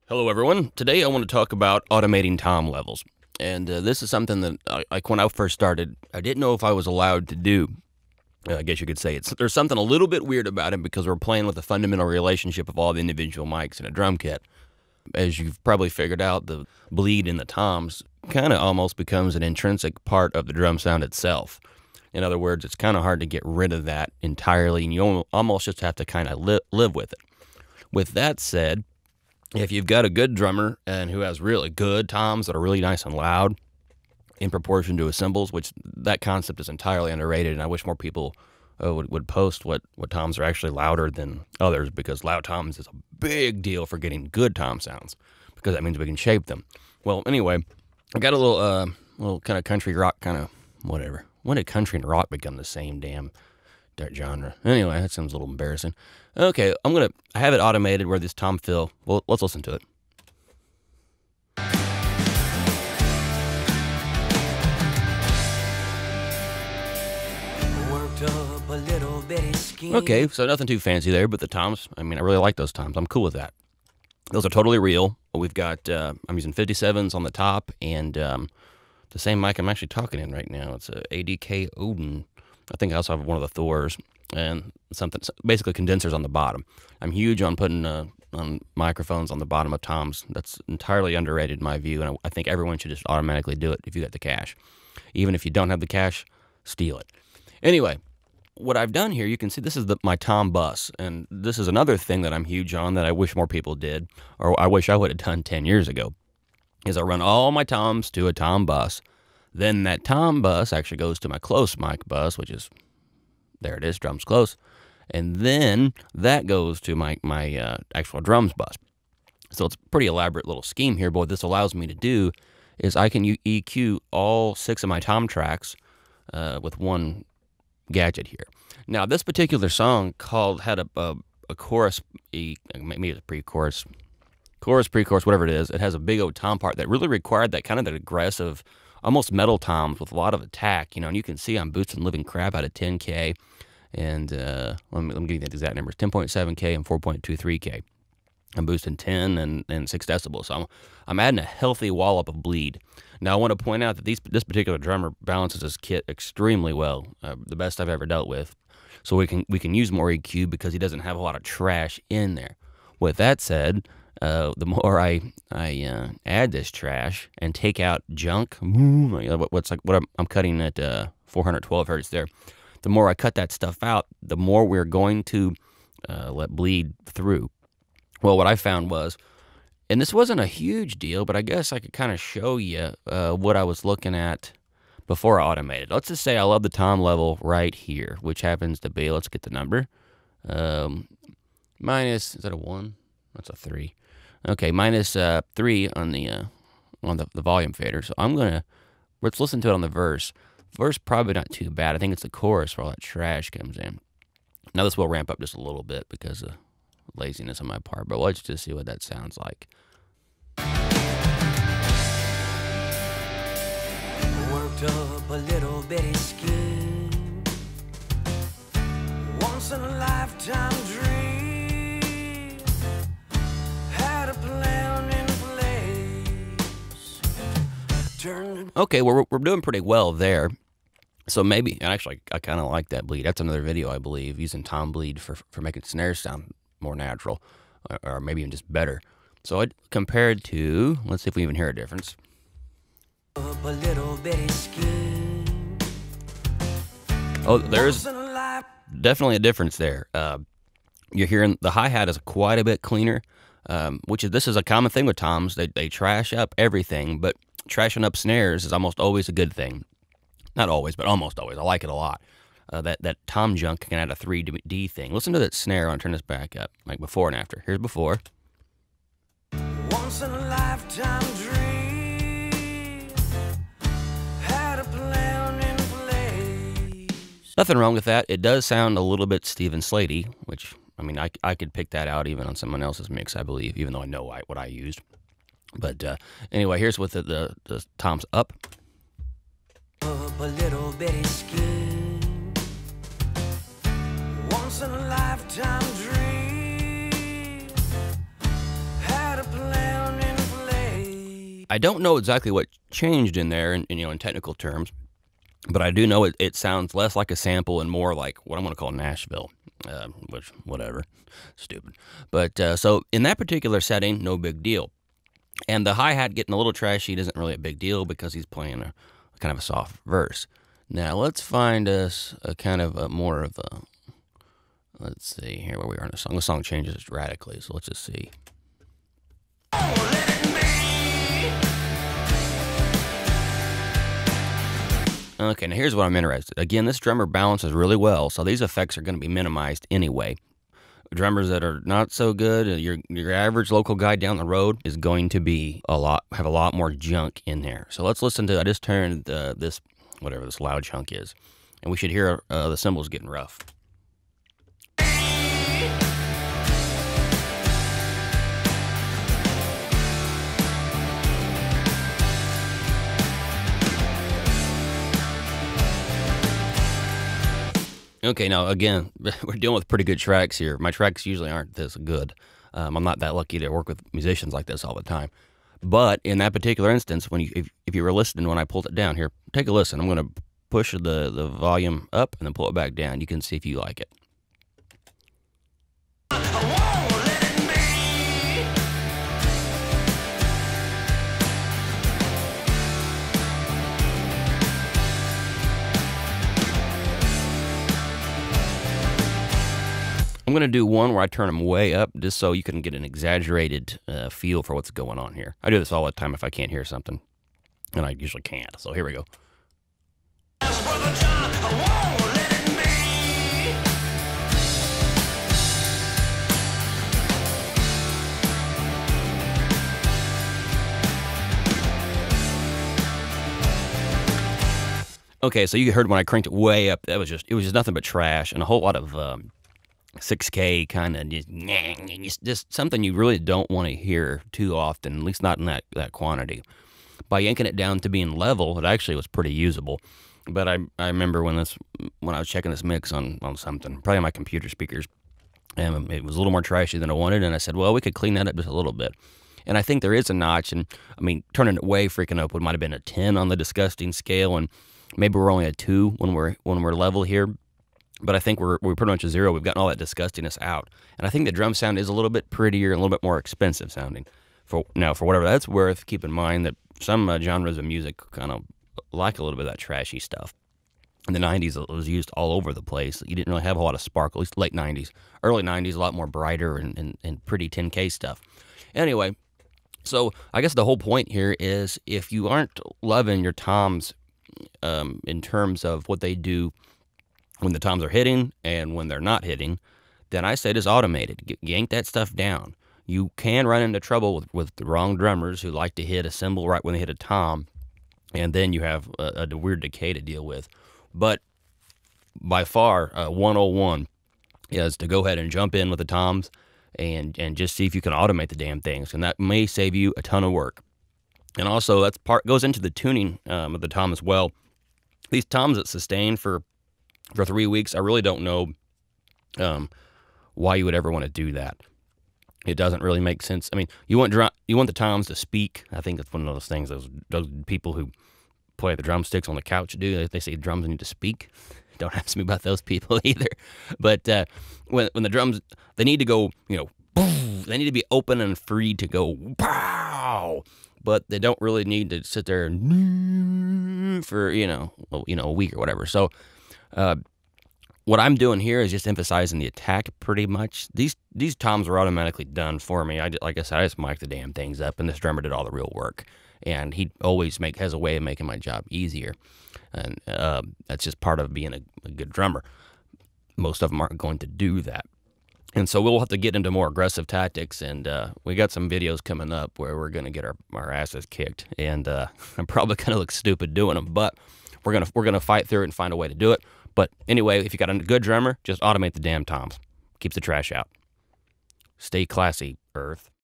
Hello, everyone. Today I want to talk about automating tom levels. And this is something that, like when I first started, I didn't know if I was allowed to do. I guess you could say there's something a little bit weird about it because we're playing with the fundamental relationship of all the individual mics in a drum kit. As you've probably figured out, the bleed in the toms kind of almost becomes an intrinsic part of the drum sound itself. In other words, it's kind of hard to get rid of that entirely, and you almost just have to kind of live with it. With that said, if you've got a good drummer and who has really good toms that are really nice and loud in proportion to his cymbals, which that concept is entirely underrated, and I wish more people would post what toms are actually louder than others, because loud toms is a big deal for getting good tom sounds, because that means we can shape them. Well, anyway, I got a little kind of country rock kind of whatever. When did country and rock become the same damn genre? Anyway, that sounds a little embarrassing. Okay, I have it automated where this tom fill. Well, let's listen to it. Okay, so nothing too fancy there, but the toms, I mean, I really like those toms. I'm cool with that. Those are totally real. We've got, I'm using 57s on the top, and the same mic I'm actually talking in right now. It's a ADK Odin. I think I also have one of the Thors, and basically condensers on the bottom. I'm huge on putting on microphones on the bottom of toms. That's entirely underrated in my view, and I think everyone should just automatically do it if you got the cash. Even if you don't have the cash, steal it. Anyway, what I've done here, you can see this is my tom bus, and this is another thing that I'm huge on that I wish more people did, or I wish I would have done 10 years ago, is I run all my toms to a tom bus. Then that tom bus actually goes to my close mic bus, which is, there it is, drums close. And then that goes to my actual drums bus. So it's a pretty elaborate little scheme here, but what this allows me to do is I can EQ all 6 of my tom tracks with one gadget here. Now, this particular song had a chorus, maybe it's a pre-chorus, pre-chorus, whatever it is. It has a big old tom part that really required that kind of that aggressive, almost metal toms with a lot of attack, and you can see I'm boosting living crap out of 10K, and let me give you the exact numbers, 10.7K and 4.23K. I'm boosting 10 and 6 decibels, so I'm adding a healthy wallop of bleed. Now, I want to point out that this particular drummer balances his kit extremely well, the best I've ever dealt with, so we can use more EQ because he doesn't have a lot of trash in there. With that said, the more I add this trash and take out junk, what I'm cutting at 412 hertz there, the more I cut that stuff out, the more we're going to let bleed through. Well, what I found was, and this wasn't a huge deal, but I guess I could kind of show you what I was looking at before I automated. Let's just say I love the tom level right here, which happens to be, let's get the number, minus, is that a 1? That's a 3. Okay, minus 3 on the volume fader. So let's listen to it on the verse. Verse probably not too bad. I think it's the chorus where all that trash comes in. Now this will ramp up just a little bit because of laziness on my part, but let's just see what that sounds like. Worked up a little bitty scheme, once in a lifetime dream, had a plan in place. Okay, well, we're doing pretty well there. So maybe, and actually, I kind of like that bleed. That's another video, I believe, using tom bleed for making snares sound more natural, or maybe even just better. So I compared to, let's see if we even hear a difference. Oh, there's definitely a difference there. You're hearing the hi-hat is quite a bit cleaner, this is a common thing with toms. They trash up everything, but trashing up snares is almost always a good thing. Not always, but almost always. I like it a lot. That tom junk can add a 3D thing. Listen to that snare. I want to turn this back up, like before and after. Here's before. Once in a lifetime dream, had a plan in place. Nothing wrong with that. It does sound a little bit Stephen Slady, which, I mean, I could pick that out even on someone else's mix, I believe, even though I know what I used. But anyway, here's with the toms up. A little bitty scheme, once in a lifetime dream, had a plan I don't know exactly what changed in there, in technical terms, but I do know it sounds less like a sample and more like what I'm going to call Nashville, which whatever, stupid. But so in that particular setting, no big deal. And the hi-hat getting a little trashy isn't really a big deal because he's playing a kind of a soft verse. Now let's find us a kind of a more of a, let's see here where we are in the song. The song changes radically, so let's just see. Okay, now here's what I'm interested. Again, this drummer balances really well, so these effects are going to be minimized anyway. Drummers that are not so good, your average local guy down the road is going to be have a lot more junk in there. So let's listen to. I just turned this whatever this loud chunk is, and we should hear the cymbals getting rough. Okay, now again, we're dealing with pretty good tracks here. My tracks usually aren't this good. I'm not that lucky to work with musicians like this all the time. But in that particular instance, if you were listening when I pulled it down here, take a listen. I'm going to push the volume up and then pull it back down. You can see if you like it. I'm going to do one where I turn them way up just so you can get an exaggerated feel for what's going on here. I do this all the time if I can't hear something, and I usually can't. So here we go. Okay, so you heard when I cranked it way up, it was just nothing but trash and a whole lot of 6K kind of just something you really don't want to hear too often, at least not in that quantity. By yanking it down to being level, it actually was pretty usable. But I remember when I was checking this mix on something, probably on my computer speakers, and it was a little more trashy than I wanted, and I said, well, we could clean that up just a little bit. And I think there is a notch, and I mean, turning it way freaking up might have been a 10 on the disgusting scale, and maybe we're only a 2 when we're level here. But I think we're pretty much a 0. We've gotten all that disgustiness out. And I think the drum sound is a little bit prettier and a little bit more expensive sounding. For whatever that's worth, keep in mind that some genres of music kind of like a little bit of that trashy stuff. In the 90s, it was used all over the place. You didn't really have a lot of sparkle, at least late 90s. Early 90s, a lot more brighter and pretty 10K stuff. Anyway, so I guess the whole point here is if you aren't loving your toms in terms of what they do when the toms are hitting and when they're not hitting, then I say just automate it. Yank that stuff down. You can run into trouble with the wrong drummers who like to hit a cymbal right when they hit a tom, and then you have a weird decay to deal with. But by far, 101 is to go ahead and jump in with the toms and just see if you can automate the damn things, and that may save you a ton of work. And also, that's goes into the tuning of the tom as well. These toms that sustain for 3 weeks, I really don't know why you would ever want to do that. It doesn't really make sense. I mean, you want the toms to speak. I think that's one of those things those people who play the drumsticks on the couch do. They say drums need to speak. Don't ask me about those people either. But when the drums, they need to go, they need to be open and free to go pow. But they don't really need to sit there for a week or whatever. So what I'm doing here is just emphasizing the attack pretty much. These toms were automatically done for me. Like I said, I just mic'd the damn things up, and this drummer did all the real work. And he always has a way of making my job easier. And that's just part of being a good drummer. Most of them aren't going to do that. And so we'll have to get into more aggressive tactics, and we got some videos coming up where we're going to get our asses kicked. And I'm probably going to look stupid doing them, but we're gonna fight through it and find a way to do it. But anyway, if you got a good drummer, just automate the damn toms. Keeps the trash out. Stay classy, Earth.